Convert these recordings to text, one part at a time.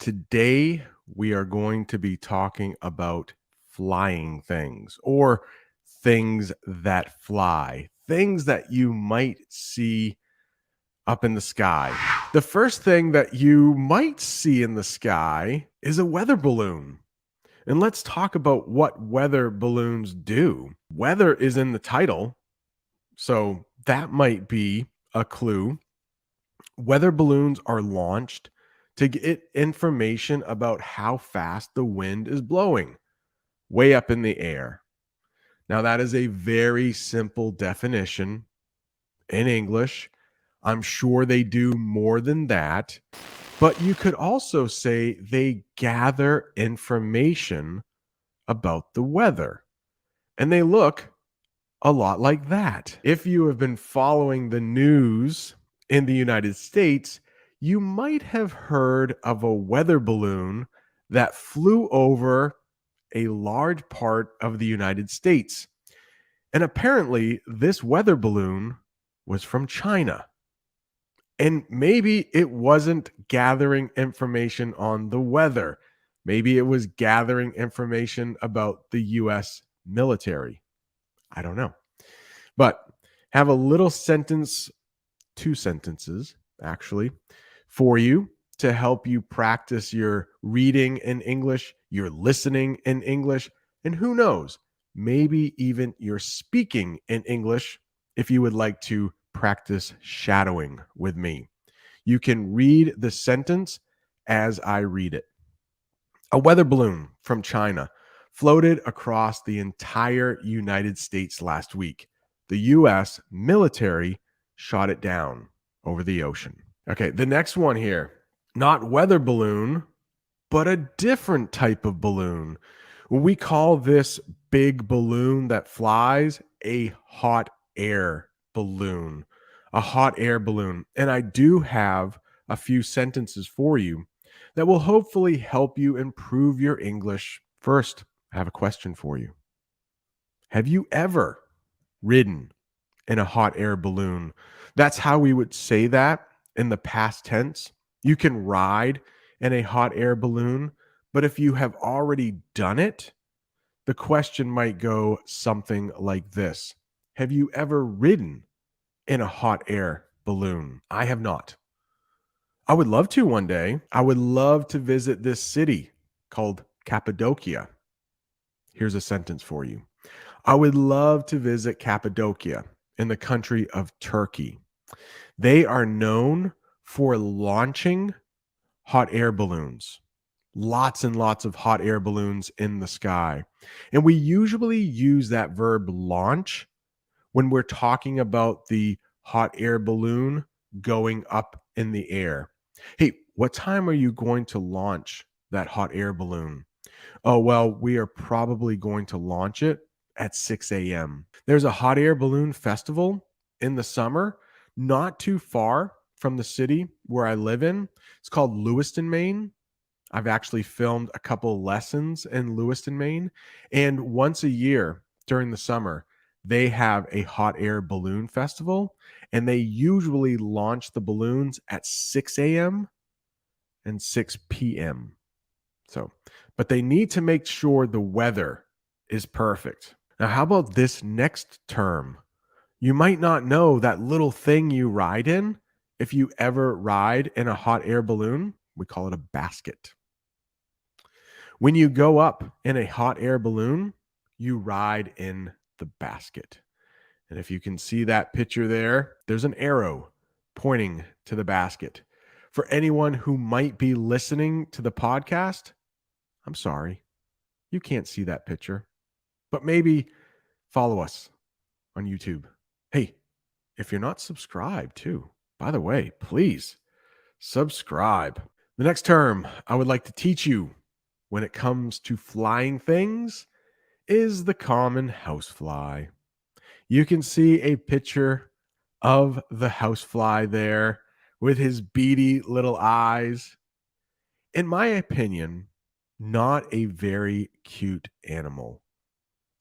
Today, we are going to be talking about flying things or things that fly, things that you might see up in the sky. The first thing that you might see in the sky is a weather balloon. And let's talk about what weather balloons do. Weather is in the title, so that might be a clue. Weather balloons are launched to get information about how fast the wind is blowing way up in the air. Now, that is a very simple definition in English. I'm sure they do more than that, but you could also say they gather information about the weather, and they look a lot like that. If you have been following the news in the United States, you might have heard of a weather balloon that flew over a large part of the United States. And apparently, this weather balloon was from China. And maybe it wasn't gathering information on the weather. Maybe it was gathering information about the US military. I don't know. But have a little sentence, two sentences actually, for you to help you practice your reading in English, your listening in English, and who knows, maybe even your speaking in English if you would like to practice shadowing with me. You can read the sentence as I read it. A weather balloon from China floated across the entire United States last week. The US military shot it down over the ocean. Okay, the next one here, not weather balloon, but a different type of balloon. We call this big balloon that flies a hot air balloon. A hot air balloon. And I do have a few sentences for you that will hopefully help you improve your English. First, I have a question for you. Have you ever ridden in a hot air balloon? That's how we would say that in the past tense. You can ride in a hot air balloon, but if you have already done it, the question might go something like this. Have you ever ridden in a hot air balloon? I have not. I would love to one day. I would love to visit this city called Cappadocia. Here's a sentence for you. I would love to visit Cappadocia in the country of Turkey. They are known for launching hot air balloons. Lots and lots of hot air balloons in the sky. And we usually use that verb launch when we're talking about the hot air balloon going up in the air. Hey, what time are you going to launch that hot air balloon? Oh, well, we are probably going to launch it at 6 a.m. There's a hot air balloon festival in the summer, not too far from the city where I live in. It's called Lewiston, Maine. I've actually filmed a couple lessons in Lewiston, Maine. And once a year during the summer, they have a hot air balloon festival. And they usually launch the balloons at 6 a.m. and 6 p.m. So, but they need to make sure the weather is perfect. Now, how about this next term? You might not know that little thing you ride in. If you ever ride in a hot air balloon, we call it a basket. When you go up in a hot air balloon, you ride in the basket. And if you can see that picture there, there's an arrow pointing to the basket. For anyone who might be listening to the podcast, I'm sorry, you can't see that picture, but maybe follow us on YouTube. Hey, if you're not subscribed too, by the way, please subscribe. The next term I would like to teach you when it comes to flying things is the common housefly. You can see a picture of the housefly there with his beady little eyes. In my opinion, not a very cute animal.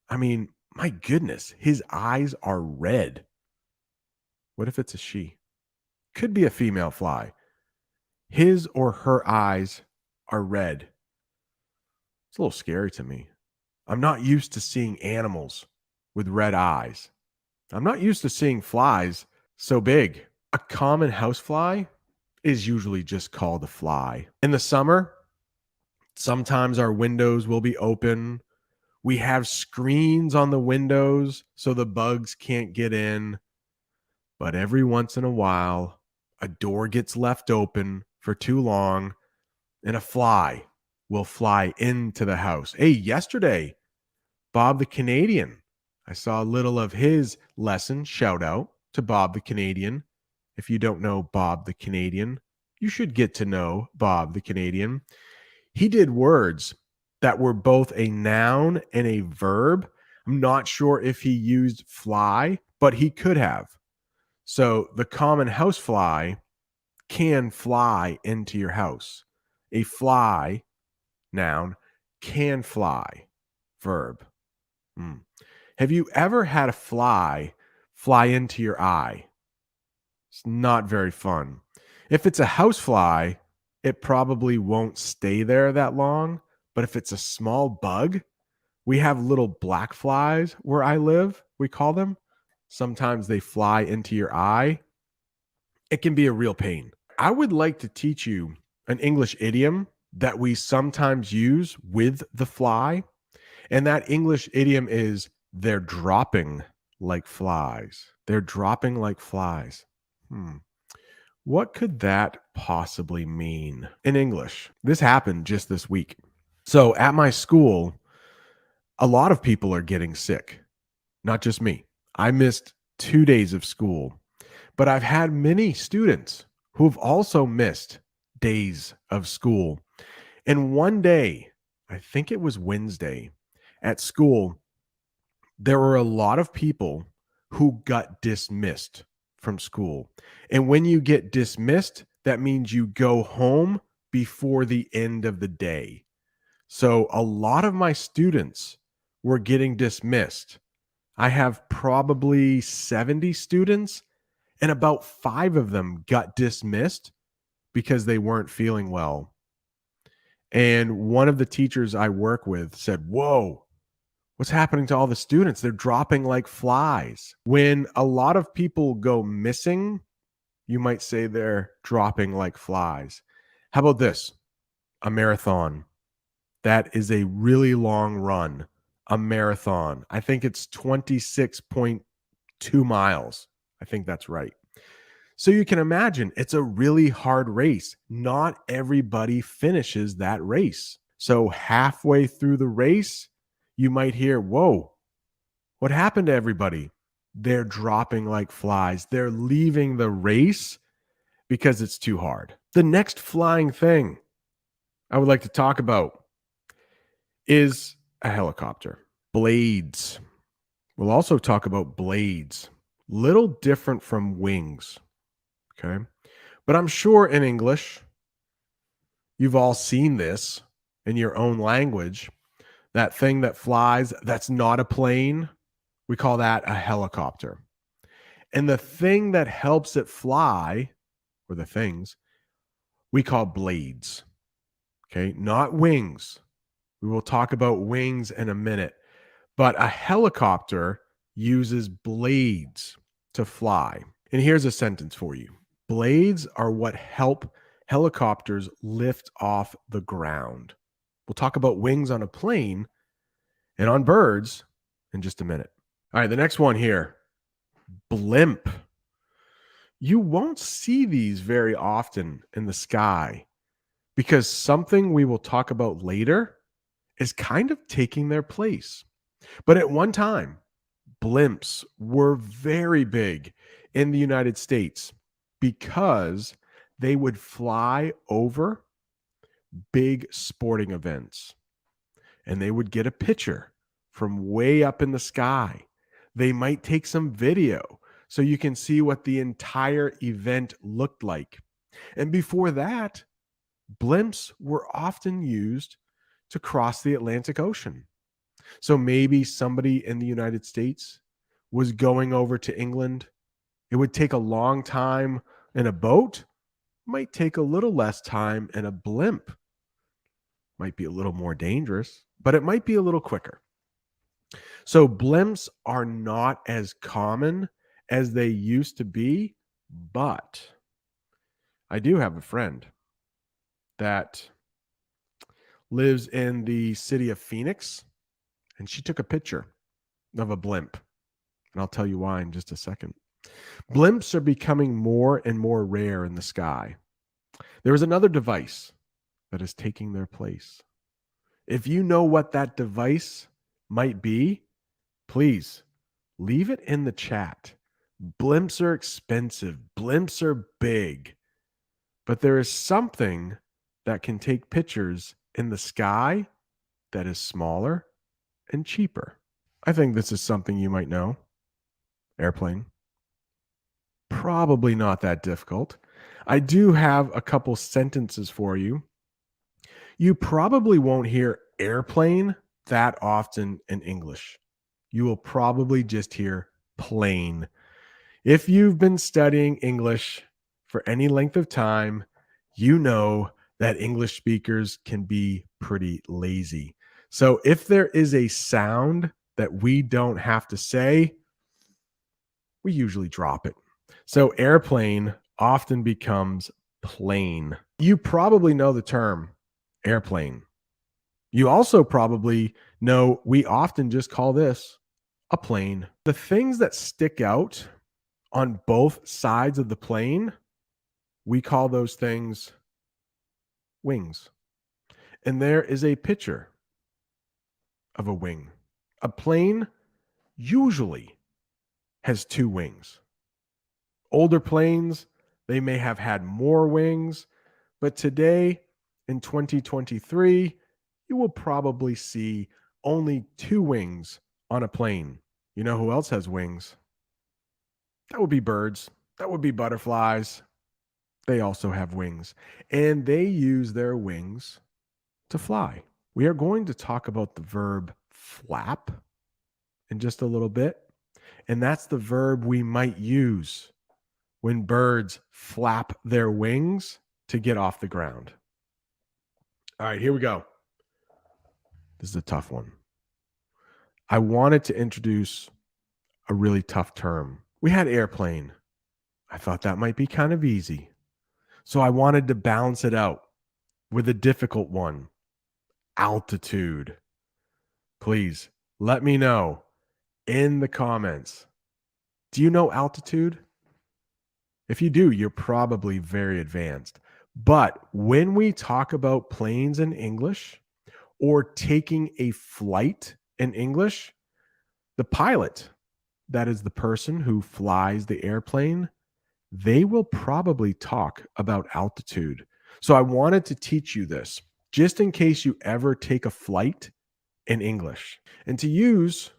I mean, my goodness, his eyes are red. What if it's a she? Could be a female fly. His or her eyes are red. It's a little scary to me. I'm not used to seeing animals with red eyes. I'm not used to seeing flies so big. A common housefly is usually just called a fly. In the summer, sometimes our windows will be open. We have screens on the windows so the bugs can't get in. But every once in a while, a door gets left open for too long and a fly will fly into the house. Hey, yesterday, Bob the Canadian, I saw a little of his lesson. Shout out to Bob the Canadian. If you don't know Bob the Canadian, you should get to know Bob the Canadian. He did words that were both a noun and a verb. I'm not sure if he used fly, but he could have. So the common housefly can fly into your house. A fly, noun, can fly, verb. Have you ever had a fly fly into your eye? It's not very fun. If it's a housefly, it probably won't stay there that long. But if it's a small bug, we have little black flies where I live, we call them. Sometimes they fly into your eye. It can be a real pain. I would like to teach you an English idiom that we sometimes use with the fly. And that English idiom is they're dropping like flies. They're dropping like flies. What could that possibly mean in English? This happened just this week. So at my school, a lot of people are getting sick, not just me. I missed 2 days of school, but I've had many students who've also missed days of school. And one day, I think it was Wednesday, at school, there were a lot of people who got dismissed from school. And when you get dismissed, that means you go home before the end of the day. So a lot of my students were getting dismissed. I have probably 70 students, and about 5 of them got dismissed because they weren't feeling well. And one of the teachers I work with said, "Whoa, what's happening to all the students? They're dropping like flies." When a lot of people go missing, you might say they're dropping like flies. How about this? A marathon. That is a really long run. A marathon. I think it's 26.2 miles. I think that's right. So you can imagine it's a really hard race. Not everybody finishes that race. So halfway through the race, you might hear, "Whoa, what happened to everybody?" They're dropping like flies. They're leaving the race because it's too hard. The next flying thing I would like to talk about is a helicopter. Blades. We'll also talk about blades. Little different from wings. Okay. But I'm sure in English, you've all seen this in your own language. That thing that flies, that's not a plane. We call that a helicopter. And the thing that helps it fly, or the things, we call blades. Okay. Not wings. We will talk about wings in a minute. But a helicopter uses blades to fly. And here's a sentence for you. Blades are what help helicopters lift off the ground. We'll talk about wings on a plane and on birds in just a minute. All right, the next one here, blimp. You won't see these very often in the sky because something we will talk about later is kind of taking their place. But at one time, blimps were very big in the United States because they would fly over big sporting events and they would get a picture from way up in the sky. They might take some video so you can see what the entire event looked like. And before that, blimps were often used to cross the Atlantic Ocean. So maybe somebody in the United States was going over to England. It would take a long time in a boat, might take a little less time in a blimp. Might be a little more dangerous, but it might be a little quicker. So blimps are not as common as they used to be, but I do have a friend that lives in the city of Phoenix, and she took a picture of a blimp. And I'll tell you why in just a second. Blimps are becoming more and more rare in the sky. There is another device that is taking their place. If you know what that device might be, please leave it in the chat. Blimps are expensive, blimps are big, but there is something that can take pictures in the sky that is smaller and cheaper. I think this is something you might know. Airplane. Probably not that difficult. I do have a couple sentences for you. You probably won't hear airplane that often in English. You will probably just hear plane. If you've been studying English for any length of time, you know that English speakers can be pretty lazy. So if there is a sound that we don't have to say, we usually drop it. So airplane often becomes plane. You probably know the term airplane. You also probably know we often just call this a plane. The things that stick out on both sides of the plane, we call those things wings. And there is a picture of a wing. A plane usually has two wings. Older planes, they may have had more wings, but today in 2023, you will probably see only two wings on a plane. You know who else has wings? That would be birds. That would be butterflies. They also have wings, and they use their wings to fly. We are going to talk about the verb flap in just a little bit, and that's the verb we might use when birds flap their wings to get off the ground. All right, here we go. This is a tough one. I wanted to introduce a really tough term. We had airplane. I thought that might be kind of easy. So I wanted to balance it out with a difficult one. Altitude. Please let me know in the comments. Do you know altitude? If you do, you're probably very advanced. But when we talk about planes in English or taking a flight in English, the pilot, that is the person who flies the airplane, they will probably talk about altitude. So I wanted to teach you this just in case you ever take a flight in English. And to use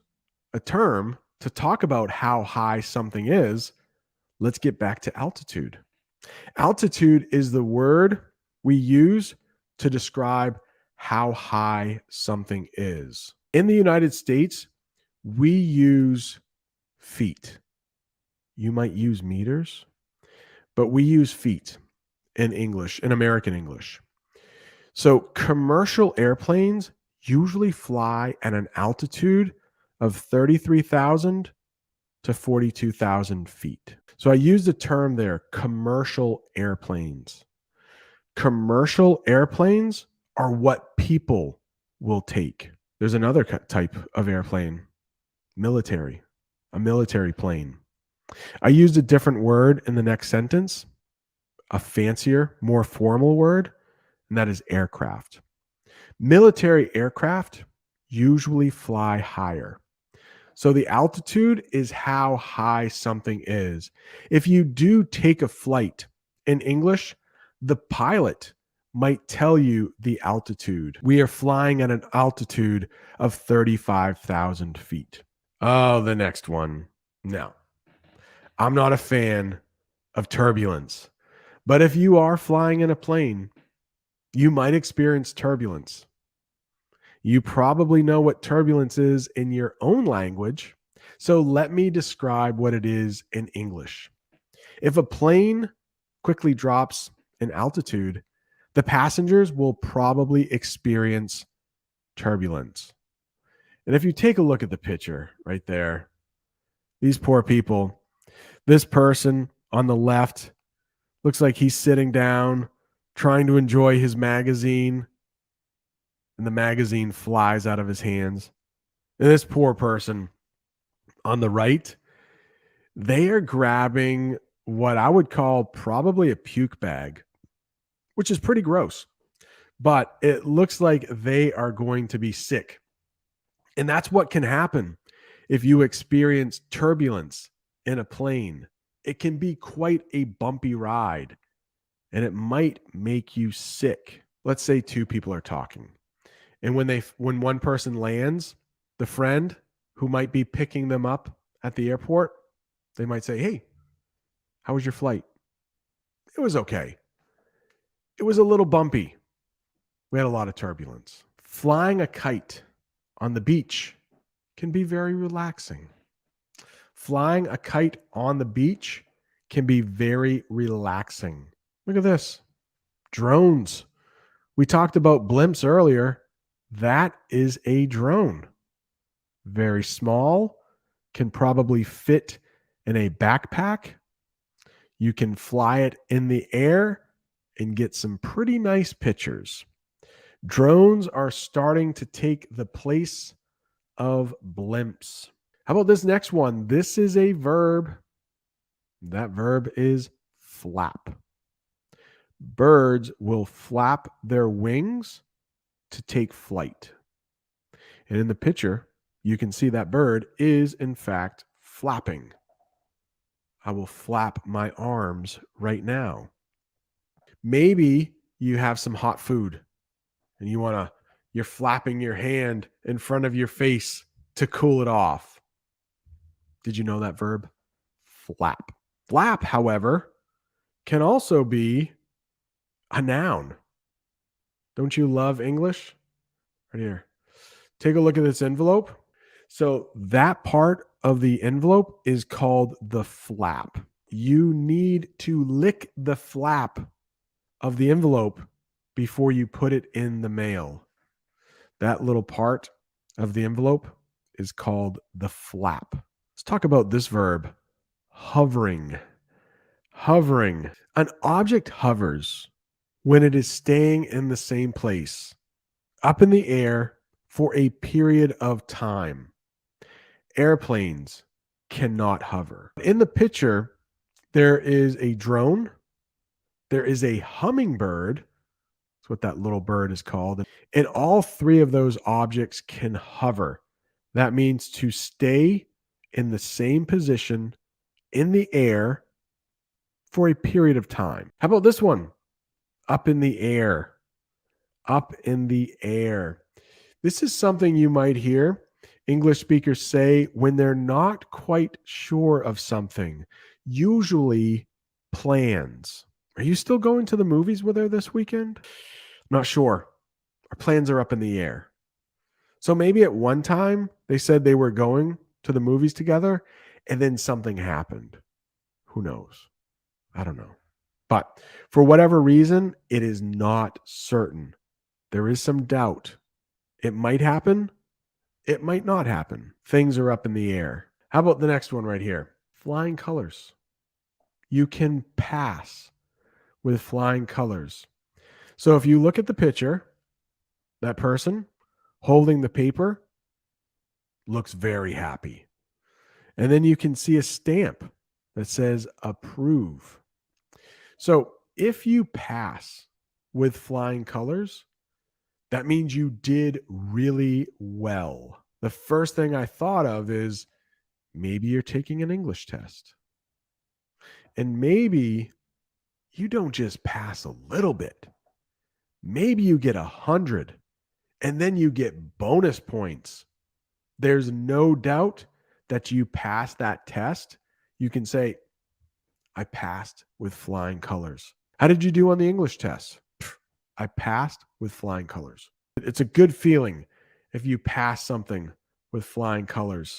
a term to talk about how high something is, let's get back to altitude. Altitude is the word we use to describe how high something is. In the United States, we use feet. You might use meters, but we use feet in English, in American English. So commercial airplanes usually fly at an altitude of 33,000 to 42,000 feet. So I use the term there, commercial airplanes. Commercial airplanes are what people will take. There's another type of airplane, military, a military plane. I used a different word in the next sentence, a fancier, more formal word, and that is aircraft. Military aircraft usually fly higher. So the altitude is how high something is. If you do take a flight in English, the pilot might tell you the altitude. We are flying at an altitude of 35,000 feet. Oh, the next one. No, I'm not a fan of turbulence. But if you are flying in a plane, you might experience turbulence. You probably know what turbulence is in your own language. So let me describe what it is in English. If a plane quickly drops in altitude, The passengers will probably experience turbulence. And if you take a look at the picture right there, these poor people, this person on the left looks like he's sitting down trying to enjoy his magazine, and the magazine flies out of his hands. And this poor person on the right, they are grabbing what I would call probably a puke bag, which is pretty gross. But it looks like they are going to be sick. And that's what can happen if you experience turbulence in a plane. It can be quite a bumpy ride, and it might make you sick. Let's say two people are talking. And when one person lands, the friend who might be picking them up at the airport, they might say, "Hey, how was your flight?" "It was okay. It was a little bumpy. We had a lot of turbulence." Flying a kite on the beach can be very relaxing. Flying a kite on the beach can be very relaxing. Look at this. Drones. We talked about blimps earlier. That is a drone. Very small, can probably fit in a backpack. You can fly it in the air and get some pretty nice pictures. Drones are starting to take the place of blimps. How about this next one? This is a verb. That verb is flap. Birds will flap their wings to take flight. And in the picture, you can see that bird is, in fact, flapping. I will flap my arms right now. Maybe you have some hot food and you're flapping your hand in front of your face to cool it off. Did you know that verb? Flap. Flap, however, can also be a noun. Don't you love English? Right here. Take a look at this envelope. So that part of the envelope is called the flap. You need to lick the flap of the envelope before you put it in the mail. That little part of the envelope is called the flap. Let's talk about this verb, hovering. Hovering. An object hovers when it is staying in the same place, up in the air for a period of time. Airplanes cannot hover. In the picture, there is a drone, there is a hummingbird. That's what that little bird is called. And all three of those objects can hover. That means to stay in the same position in the air for a period of time. How about this one? Up in the air. Up in the air. This is something you might hear English speakers say when they're not quite sure of something, usually plans. Are you still going to the movies with her this weekend? I'm not sure. Our plans are up in the air. So maybe at one time they said they were going to the movies together and then something happened. Who knows? I don't know. But for whatever reason, it is not certain. There is some doubt. It might happen. It might not happen. Things are up in the air. How about the next one right here? Flying colors. You can pass with flying colors. So if you look at the picture, that person holding the paper looks very happy. And then you can see a stamp that says approve. So if you pass with flying colors, that means you did really well. The first thing I thought of is maybe you're taking an English test. And maybe you don't just pass a little bit. Maybe you get 100 and then you get bonus points. There's no doubt that you passed that test. You can say, I passed with flying colors. How did you do on the English test? I passed with flying colors. It's a good feeling if you pass something with flying colors.